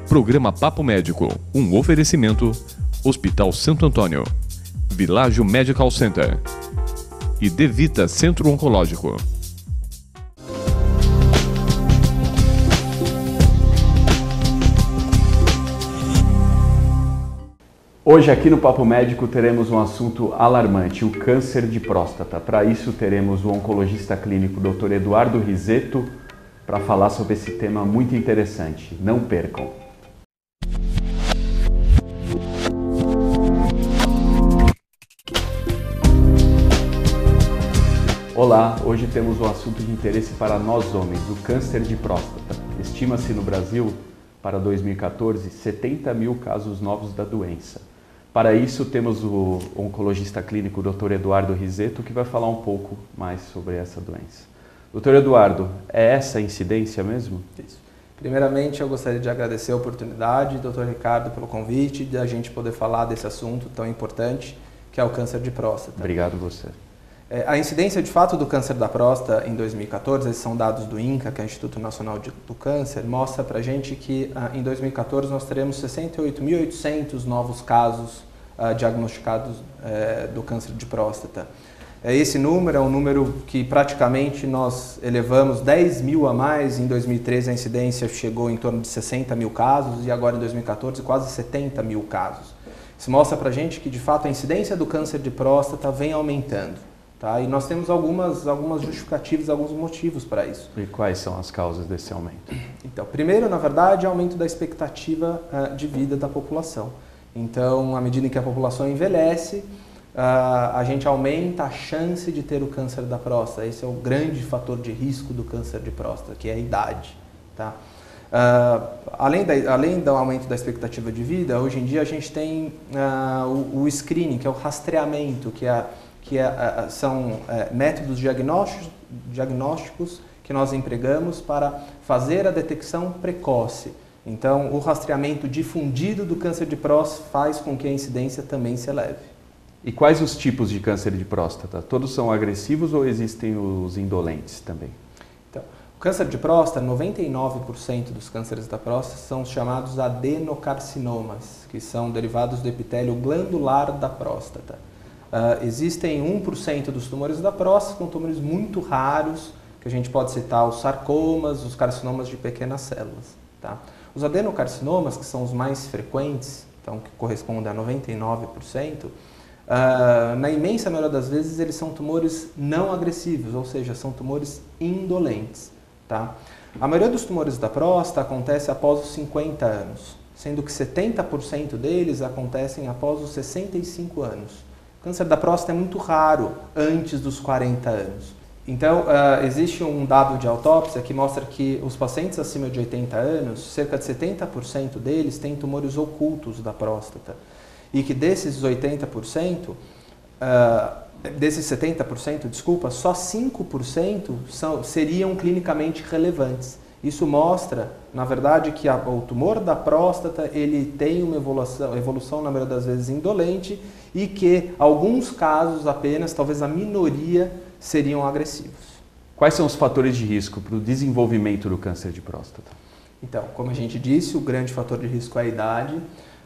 Programa Papo Médico, um oferecimento Hospital Santo Antônio, Világio Medical Center e Devita Centro Oncológico. Hoje aqui no Papo Médico teremos um assunto alarmante, o câncer de próstata. Para isso teremos o oncologista clínico Dr. Eduardo Risetto para falar sobre esse tema muito interessante. Não percam! Olá, hoje temos um assunto de interesse para nós homens, o câncer de próstata. Estima-se no Brasil, para 2014, 70 mil casos novos da doença. Para isso, temos o oncologista clínico Dr. Eduardo Risetto, que vai falar um pouco mais sobre essa doença. Dr. Eduardo, é essa a incidência mesmo? Isso. Primeiramente, eu gostaria de agradecer a oportunidade, Dr. Ricardo, pelo convite, de a gente poder falar desse assunto tão importante, que é o câncer de próstata. Obrigado você. A incidência, de fato, do câncer da próstata em 2014, esses são dados do INCA, que é o Instituto Nacional do Câncer, mostra pra gente que em 2014 nós teremos 68.800 novos casos diagnosticados do câncer de próstata. Esse número é um número que praticamente nós elevamos 10 mil a mais. Em 2013 a incidência chegou em torno de 60 mil casos e agora em 2014 quase 70 mil casos. Isso mostra pra gente que, de fato, a incidência do câncer de próstata vem aumentando. Tá? E nós temos algumas justificativas, alguns motivos para isso. E quais são as causas desse aumento? Então, primeiro, na verdade, é o aumento da expectativa de vida da população. Então, à medida em que a população envelhece, a gente aumenta a chance de ter o câncer da próstata. Esse é o grande fator de risco do câncer de próstata, que é a idade. Tá? Além do aumento da expectativa de vida, hoje em dia a gente tem o screening, que é o rastreamento, são métodos diagnósticos que nós empregamos para fazer a detecção precoce. Então, o rastreamento difundido do câncer de próstata faz com que a incidência também se eleve. E quais os tipos de câncer de próstata? Todos são agressivos ou existem os indolentes também? Então, o câncer de próstata, 99% dos cânceres da próstata são chamados adenocarcinomas, que são derivados do epitélio glandular da próstata. Existem 1% dos tumores da próstata, com tumores muito raros, que a gente pode citar os sarcomas, os carcinomas de pequenas células. Tá? Os adenocarcinomas, que são os mais frequentes, então, que correspondem a 99%, na imensa maioria das vezes eles são tumores não agressivos, ou seja, são tumores indolentes. Tá? A maioria dos tumores da próstata acontece após os 50 anos, sendo que 70% deles acontecem após os 65 anos. O câncer da próstata é muito raro antes dos 40 anos. Então, existe um dado de autópsia que mostra que os pacientes acima de 80 anos, cerca de 70% deles têm tumores ocultos da próstata. E que desses 80%, desses 70%, desculpa, só 5% seriam clinicamente relevantes. Isso mostra, na verdade, que o tumor da próstata ele tem uma evolução, na maioria das vezes, indolente e que alguns casos apenas, talvez a minoria, seriam agressivos. Quais são os fatores de risco para o desenvolvimento do câncer de próstata? Então, como a gente disse, o grande fator de risco é a idade.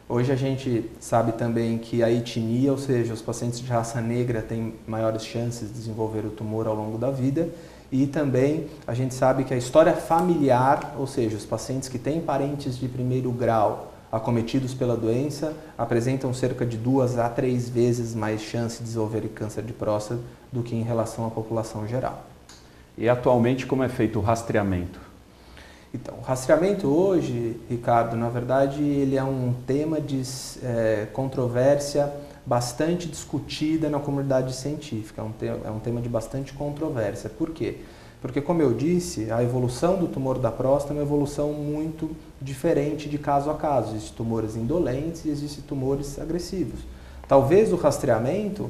Hoje a gente sabe também que a etnia, ou seja, os pacientes de raça negra têm maiores chances de desenvolver o tumor ao longo da vida. E também a gente sabe que a história familiar, ou seja, os pacientes que têm parentes de primeiro grau acometidos pela doença, apresentam cerca de 2 a 3 vezes mais chance de desenvolver câncer de próstata do que em relação à população geral. E atualmente como é feito o rastreamento? Então, o rastreamento hoje, Ricardo, na verdade ele é um tema de controvérsia bastante discutida na comunidade científica, é um tema de bastante controvérsia. Por quê? Porque, como eu disse, a evolução do tumor da próstata é uma evolução muito diferente de caso a caso. Existem tumores indolentes e existem tumores agressivos. Talvez o rastreamento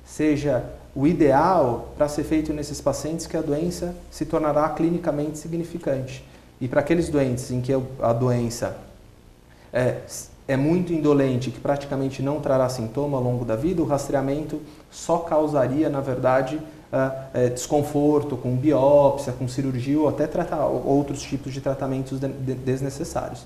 seja o ideal para ser feito nesses pacientes que a doença se tornará clinicamente significante. E para aqueles doentes em que a doença é muito indolente, que praticamente não trará sintoma ao longo da vida, o rastreamento só causaria, na verdade, desconforto com biópsia, com cirurgia ou até tratar outros tipos de tratamentos desnecessários.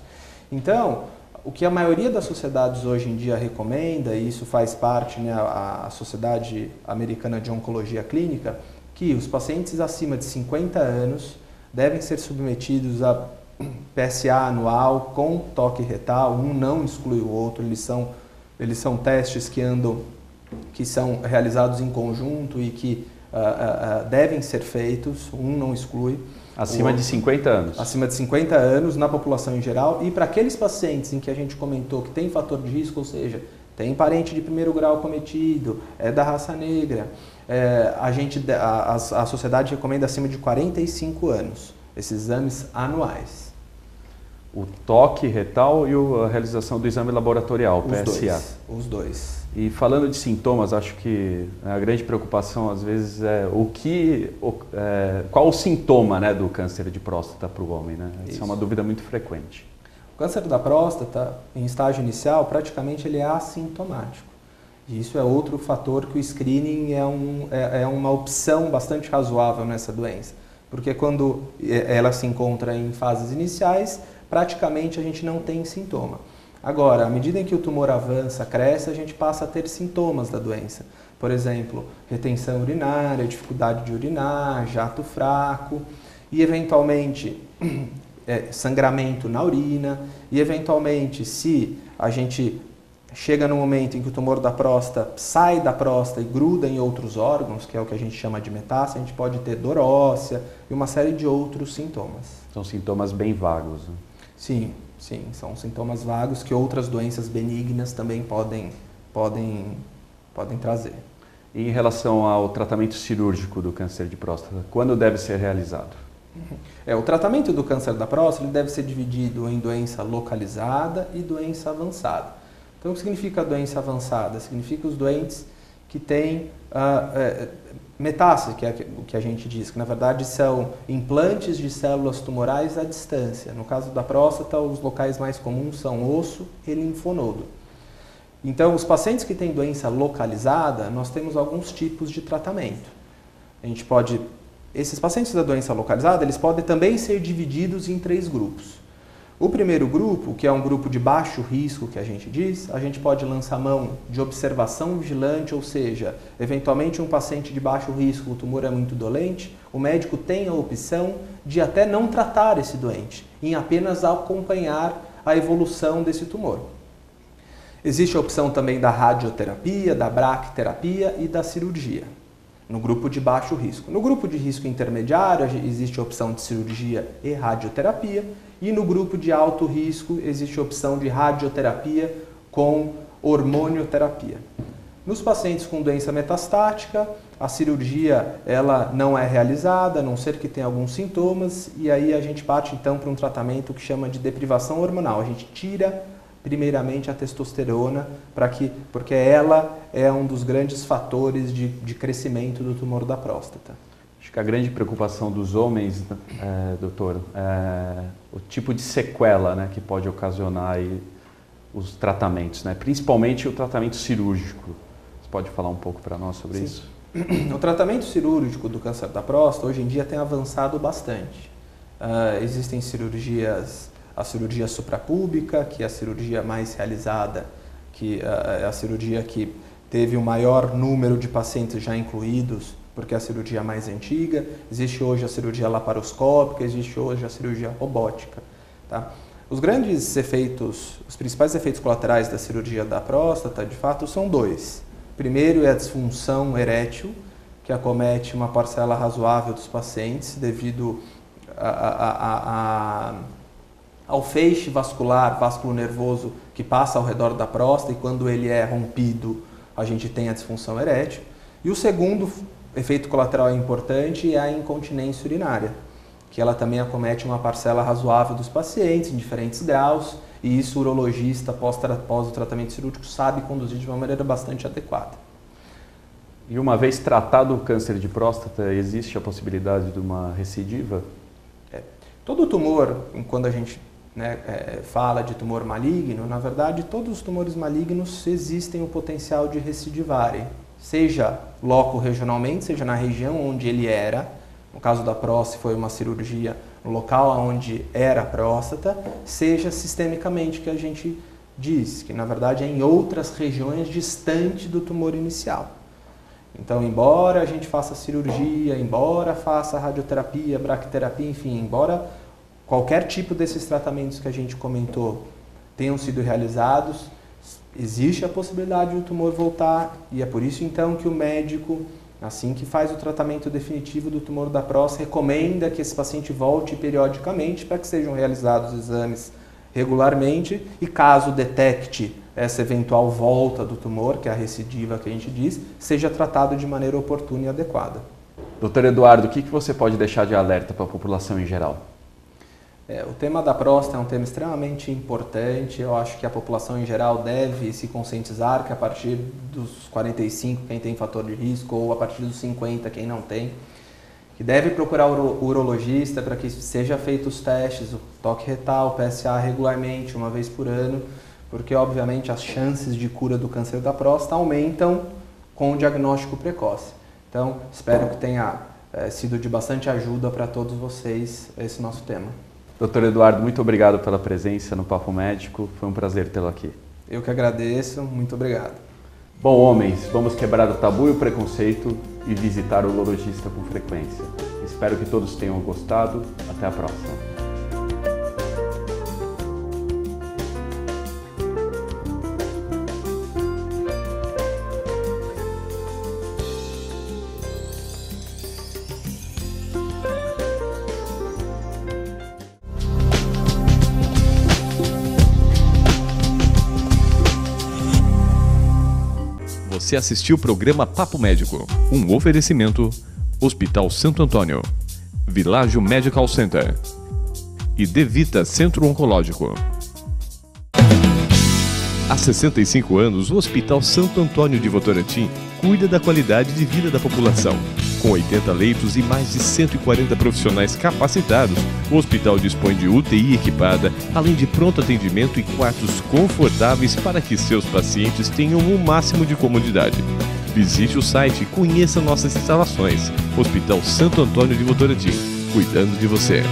Então, o que a maioria das sociedades hoje em dia recomenda, e isso faz parte, né, a Sociedade Americana de Oncologia Clínica, que os pacientes acima de 50 anos devem ser submetidos a PSA anual com toque retal, um não exclui o outro, eles são testes que são realizados em conjunto e que devem ser feitos, um não exclui. Acima de 50 anos. Acima de 50 anos na população em geral, e para aqueles pacientes em que a gente comentou que tem fator de risco, ou seja, tem parente de primeiro grau cometido, é da raça negra, a sociedade recomenda acima de 45 anos, esses exames anuais. O toque retal e a realização do exame laboratorial, PSA. Os dois. E falando de sintomas, acho que a grande preocupação às vezes é qual o sintoma, né, do câncer de próstata para o homem, né? Isso é uma dúvida muito frequente. O câncer da próstata, em estágio inicial, praticamente ele é assintomático. E isso é outro fator que o screening é uma opção bastante razoável nessa doença. Porque quando ela se encontra em fases iniciais, praticamente a gente não tem sintoma. Agora, à medida em que o tumor avança, cresce, a gente passa a ter sintomas da doença. Por exemplo, retenção urinária, dificuldade de urinar, jato fraco e, eventualmente, sangramento na urina. E, eventualmente, se a gente chega no momento em que o tumor da próstata sai da próstata e gruda em outros órgãos, que é o que a gente chama de metástase, a gente pode ter dor óssea e uma série de outros sintomas. São sintomas bem vagos, né? Sim, são sintomas vagos que outras doenças benignas também podem trazer. E em relação ao tratamento cirúrgico do câncer de próstata, quando deve ser realizado? O tratamento do câncer da próstata ele deve ser dividido em doença localizada e doença avançada. Então, o que significa doença avançada? Significa os doentes que têm metástase, que é o que a gente diz, que na verdade são implantes de células tumorais à distância. No caso da próstata, os locais mais comuns são osso e linfonodo. Então, os pacientes que têm doença localizada, nós temos alguns tipos de tratamento. Esses pacientes da doença localizada, eles podem também ser divididos em 3 grupos. O primeiro grupo, que é um grupo de baixo risco, que a gente pode lançar mão de observação vigilante, ou seja, eventualmente um paciente de baixo risco, o tumor é muito dolente, o médico tem a opção de até não tratar esse doente, em apenas acompanhar a evolução desse tumor. Existe a opção também da radioterapia, da bracterapia e da cirurgia, no grupo de baixo risco. No grupo de risco intermediário, existe a opção de cirurgia e radioterapia, e no grupo de alto risco existe a opção de radioterapia com hormonioterapia. Nos pacientes com doença metastática, a cirurgia ela não é realizada, a não ser que tenha alguns sintomas, e aí a gente parte então para um tratamento que chama de deprivação hormonal. A gente tira primeiramente a testosterona, porque ela é um dos grandes fatores de crescimento do tumor da próstata. Acho que a grande preocupação dos homens, doutor, é o tipo de sequela, né, que pode ocasionar aí os tratamentos, né? Principalmente o tratamento cirúrgico. Você pode falar um pouco para nós sobre isso? O tratamento cirúrgico do câncer da próstata hoje em dia tem avançado bastante. Existem cirurgias, a cirurgia suprapúbica, que é a cirurgia mais realizada, que é a cirurgia que teve o maior número de pacientes já incluídos, porque é a cirurgia mais antiga. Existe hoje a cirurgia laparoscópica, existe hoje a cirurgia robótica. Tá? Os principais efeitos colaterais da cirurgia da próstata, de fato, são 2. Primeiro é a disfunção erétil, que acomete uma parcela razoável dos pacientes devido ao feixe vasculo nervoso que passa ao redor da próstata, e quando ele é rompido, a gente tem a disfunção erétil. E o segundo efeito colateral importante é a incontinência urinária, que ela também acomete uma parcela razoável dos pacientes em diferentes graus, e isso o urologista, após o tratamento cirúrgico, sabe conduzir de uma maneira bastante adequada. E uma vez tratado o câncer de próstata, existe a possibilidade de uma recidiva? Todo tumor, quando a gente fala de tumor maligno, na verdade todos os tumores malignos existem o potencial de recidivarem, seja loco regionalmente, seja na região onde ele era. No caso da próstata foi uma cirurgia no local onde era a próstata, seja sistemicamente, que a gente diz, que na verdade é em outras regiões distantes do tumor inicial. Então, embora a gente faça cirurgia, embora faça radioterapia, braquiterapia, enfim, embora qualquer tipo desses tratamentos que a gente comentou tenham sido realizados, existe a possibilidade do tumor voltar, e é por isso então que o médico, assim que faz o tratamento definitivo do tumor da próstata, recomenda que esse paciente volte periodicamente para que sejam realizados exames regularmente e caso detecte essa eventual volta do tumor, que é a recidiva que a gente diz, seja tratado de maneira oportuna e adequada. Doutor Eduardo, o que você pode deixar de alerta para a população em geral? O tema da próstata é um tema extremamente importante. Eu acho que a população em geral deve se conscientizar que a partir dos 45, quem tem fator de risco, ou a partir dos 50, quem não tem, que deve procurar o urologista para que seja feitos os testes, o toque retal, o PSA regularmente, uma vez por ano, porque obviamente as chances de cura do câncer da próstata aumentam com o diagnóstico precoce. Então, espero que tenha sido de bastante ajuda para todos vocês esse nosso tema. Doutor Eduardo, muito obrigado pela presença no Papo Médico, foi um prazer tê-lo aqui. Eu que agradeço, muito obrigado. Bom, homens, vamos quebrar o tabu e o preconceito e visitar o urologista com frequência. Espero que todos tenham gostado. Até a próxima. Você assistiu o programa Papo Médico, um oferecimento Hospital Santo Antônio, Világio Medical Center e Devita Centro Oncológico. Há 65 anos, o Hospital Santo Antônio de Votorantim cuida da qualidade de vida da população. Com 80 leitos e mais de 140 profissionais capacitados, o hospital dispõe de UTI equipada, além de pronto atendimento e quartos confortáveis para que seus pacientes tenham o máximo de comodidade. Visite o site e conheça nossas instalações. Hospital Santo Antônio de Votorantim, cuidando de você.